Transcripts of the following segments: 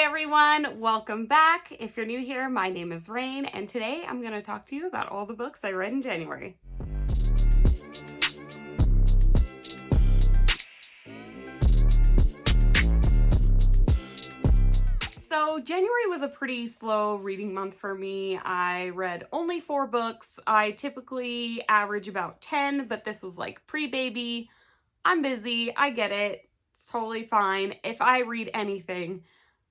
everyone, welcome back. If you're new here, my name is Raine, and today I'm going to talk to you about all the books I read in January. So January was a pretty slow reading month for me. I read only 4 books. I typically average about 10, but this was like pre-baby. I'm busy, I get it. It's totally fine. If I read anything,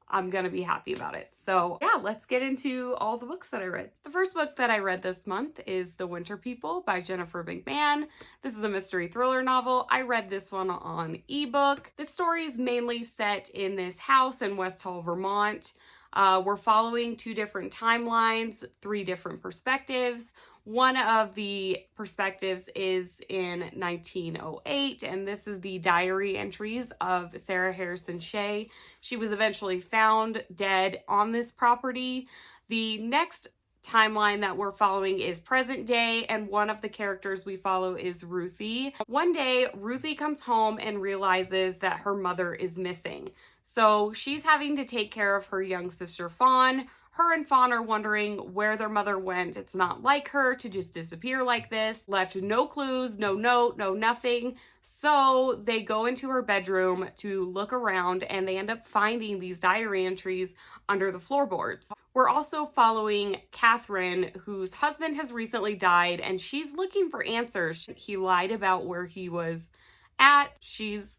I'm gonna be happy about it. So yeah, let's get into all the books that I read. The first book that I read this month is The Winter People by Jennifer McMahon. This is a mystery thriller novel. I read this one on ebook. The story is mainly set in this house in West Hall, Vermont. We're following 2 different timelines, 3 different perspectives. One of the perspectives is in 1908, and this is the diary entries of Sarah Harrison Shea. She was eventually found dead on this property. The next timeline that we're following is present day, and one of the characters we follow is Ruthie. One day, Ruthie comes home and realizes that her mother is missing. So she's having to take care of her young sister Fawn. Her and Fawn are wondering where their mother went. It's not like her to just disappear like this. Left no clues, no note, no nothing. So they go into her bedroom to look around, and they end up finding these diary entries under the floorboards. We're also following Catherine, whose husband has recently died, and she's looking for answers. He lied about where he was at. She's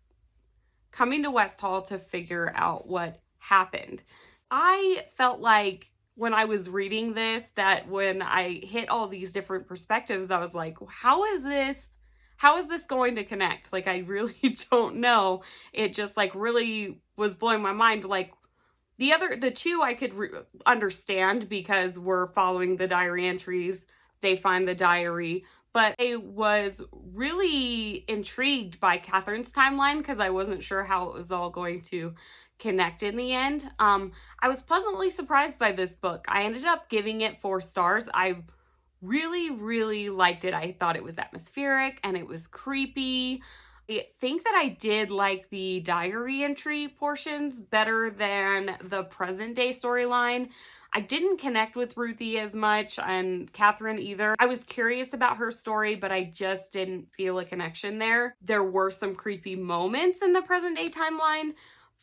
coming to West Hall to figure out what happened. I felt like when I was reading this, that when I hit all these different perspectives, I was like, how is this going to connect? Like, I really don't know. It just like really was blowing my mind. Like the 2 I could understand because we're following the diary entries. They find the diary. But I was really intrigued by Catherine's timeline because I wasn't sure how it was all going to connect in the end. I was pleasantly surprised by this book. I ended up giving it 4 stars. I really liked it. I thought it was atmospheric and it was creepy. I think that I did like the diary entry portions better than the present day storyline. I didn't connect with Ruthie as much, and Catherine either. I was curious about her story, but I just didn't feel a connection there. There were some creepy moments in the present day timeline.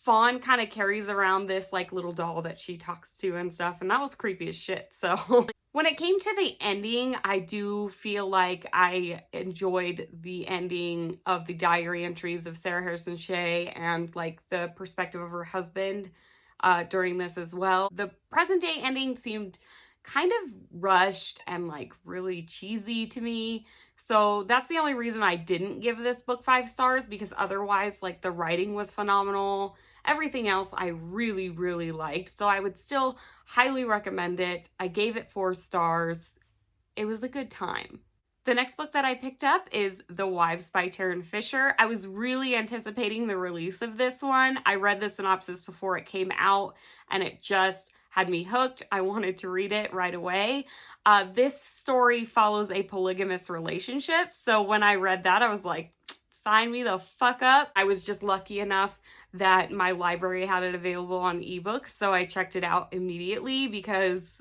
Fawn kind of carries around this like little doll that she talks to and stuff, and that was creepy as shit. So when it came to the ending, I do feel like I enjoyed the ending of the diary entries of Sarah Harrison Shea and like the perspective of her husband during this as well. The present day ending seemed kind of rushed and like really cheesy to me. So that's the only reason I didn't give this book 5 stars, because otherwise like the writing was phenomenal. Everything else I really liked. So I would still highly recommend it. I gave it 4 stars. It was a good time. The next book that I picked up is The Wives by Tarryn Fisher. I was really anticipating the release of this one. I read the synopsis before it came out and it just had me hooked. I wanted to read it right away. This story follows a polygamous relationship. So when I read that, I was like, sign me the fuck up. I was just lucky enough that my library had it available on ebook. So I checked it out immediately because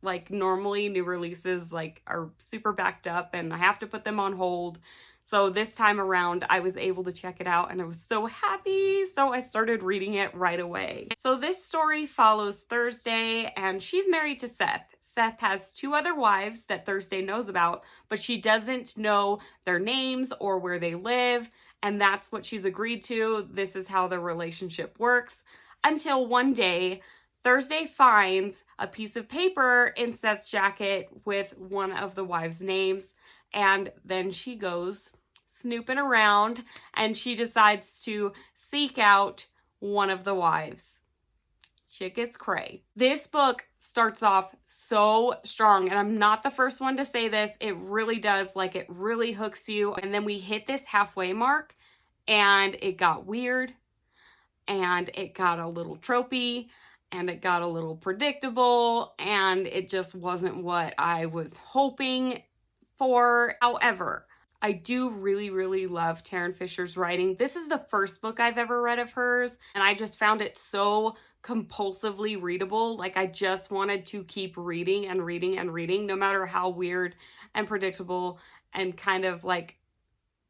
like normally new releases like are super backed up and I have to put them on hold. So this time around I was able to check it out and I was so happy. So I started reading it right away. So this story follows Thursday, and she's married to Seth. Seth has 2 other wives that Thursday knows about, but she doesn't know their names or where they live. And that's what she's agreed to. This is how their relationship works. Until one day, Thursday finds a piece of paper in Seth's jacket with one of the wives' names, and then she goes snooping around and she decides to seek out one of the wives. Shit gets cray. This book starts off so strong, and I'm not the first one to say this. It really does, like it really hooks you. And then we hit this halfway mark and it got weird and it got a little tropey. And it got a little predictable, and it just wasn't what I was hoping for. However, I do really love Tarryn Fisher's writing. This is the first book I've ever read of hers, and I just found it so compulsively readable. Like, I just wanted to keep reading and reading and reading, no matter how weird and predictable and kind of like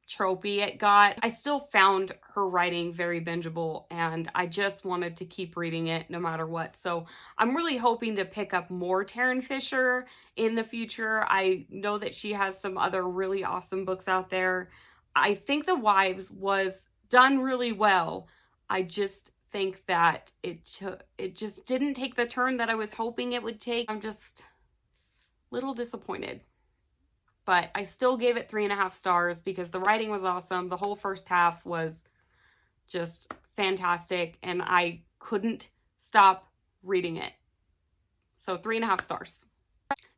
tropey it got. I still found her writing very bingeable, and I just wanted to keep reading it no matter what. So I'm really hoping to pick up more Tarryn Fisher in the future. I know that she has some other really awesome books out there. I think The Wives was done really well. I just think that it just didn't take the turn that I was hoping it would take. I'm just a little disappointed. But I still gave it 3.5 stars because the writing was awesome. The whole first half was just fantastic, and I couldn't stop reading it. So 3.5 stars.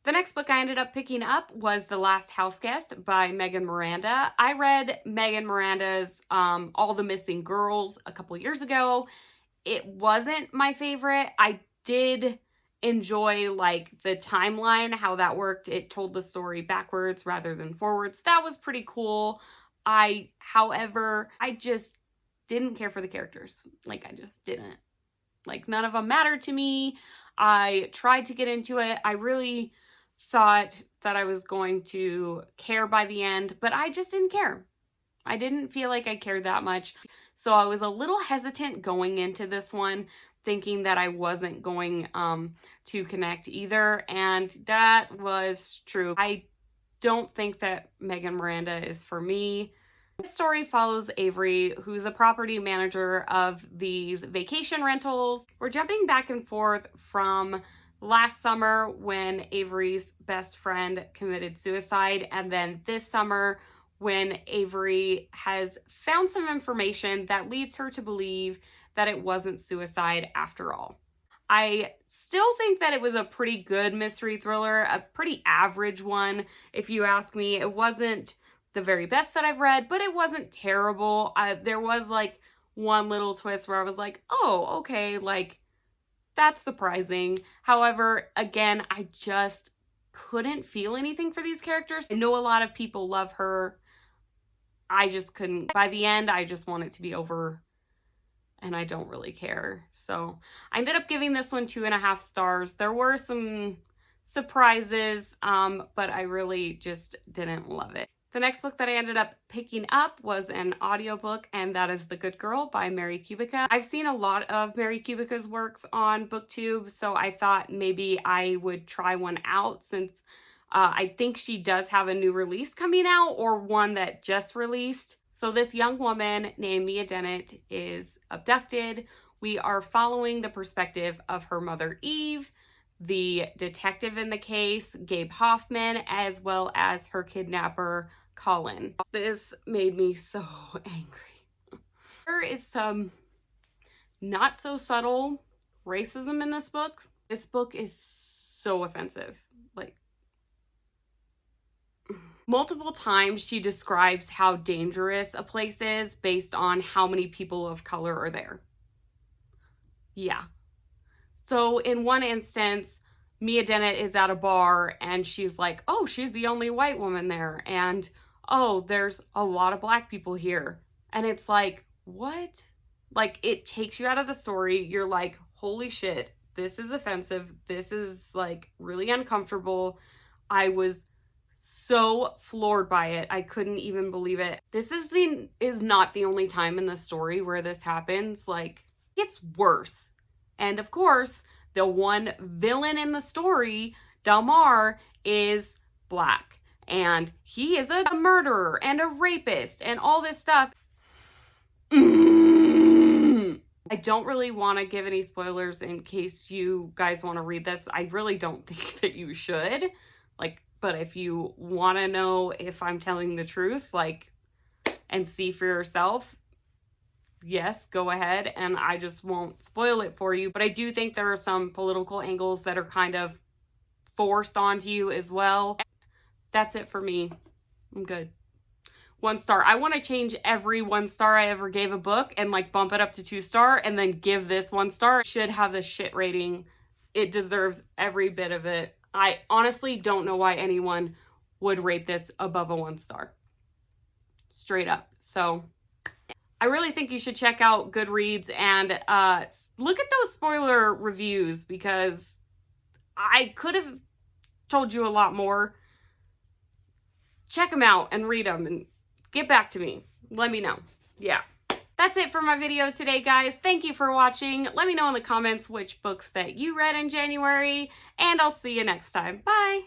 The next book I ended up picking up was The Last Houseguest by Megan Miranda. I read Megan Miranda's All the Missing Girls a couple years ago. It wasn't my favorite. I did enjoy like the timeline, how that worked. It told the story backwards rather than forwards. That was pretty cool. However, I just didn't care for the characters. Like, I just didn't. Like, none of them mattered to me. I tried to get into it. I really thought that I was going to care by the end, but I just didn't care. I didn't feel like I cared that much. So I was a little hesitant going into this one, thinking that I wasn't going to connect either, and that was true. I don't think that Megan Miranda is for me. This story follows Avery, who's a property manager of these vacation rentals. We're jumping back and forth from last summer when Avery's best friend committed suicide, and then this summer when Avery has found some information that leads her to believe that it wasn't suicide after all. I still think that it was a pretty good mystery thriller, a pretty average one, if you ask me. It wasn't the very best that I've read, but it wasn't terrible. There was like one little twist where I was like, oh, okay, like, that's surprising. However, again, I just couldn't feel anything for these characters. I know a lot of people love her. I just couldn't. By the end, I just want it to be over, and I don't really care. So I ended up giving this one 2.5 stars. There were some surprises, but I really just didn't love it. The next book that I ended up picking up was an audiobook, and that is The Good Girl by Mary Kubica. I've seen a lot of Mary Kubica's works on BookTube, so I thought maybe I would try one out since I think she does have a new release coming out, or one that just released. So this young woman named Mia Dennett is abducted. We are following the perspective of her mother, Eve, the detective in the case, Gabe Hoffman, as well as her kidnapper, Colin. This made me so angry. There is some not so subtle racism in this book. This book is so offensive. Like, multiple times she describes how dangerous a place is based on how many people of color are there. Yeah. So in one instance, Mia Dennett is at a bar and she's like, oh, she's the only white woman there. And, oh, there's a lot of black people here. And it's like, what? Like, it takes you out of the story. You're like, holy shit, this is offensive. This is like really uncomfortable. I was so floored by it. I couldn't even believe it. This is not the only time in the story where this happens. Like, it's worse. And of course, the one villain in the story, Delmar, is black. And he is a murderer and a rapist and all this stuff. I don't really want to give any spoilers in case you guys want to read this. I really don't think that you should. Like, but if you want to know if I'm telling the truth, like, and see for yourself, yes, go ahead, and I just won't spoil it for you. But I do think there are some political angles that are kind of forced onto you as well. That's it for me. I'm good. 1 star. I want to change every 1 star I ever gave a book and like bump it up to 2 star and then give this 1 star. It should have the shit rating. It deserves every bit of it. I honestly don't know why anyone would rate this above a 1 star. Straight up. So I really think you should check out Goodreads and look at those spoiler reviews, because I could have told you a lot more. Check them out and read them and get back to me. Let me know. Yeah. That's it for my video today, guys. Thank you for watching. Let me know in the comments which books that you read in January, and I'll see you next time. Bye!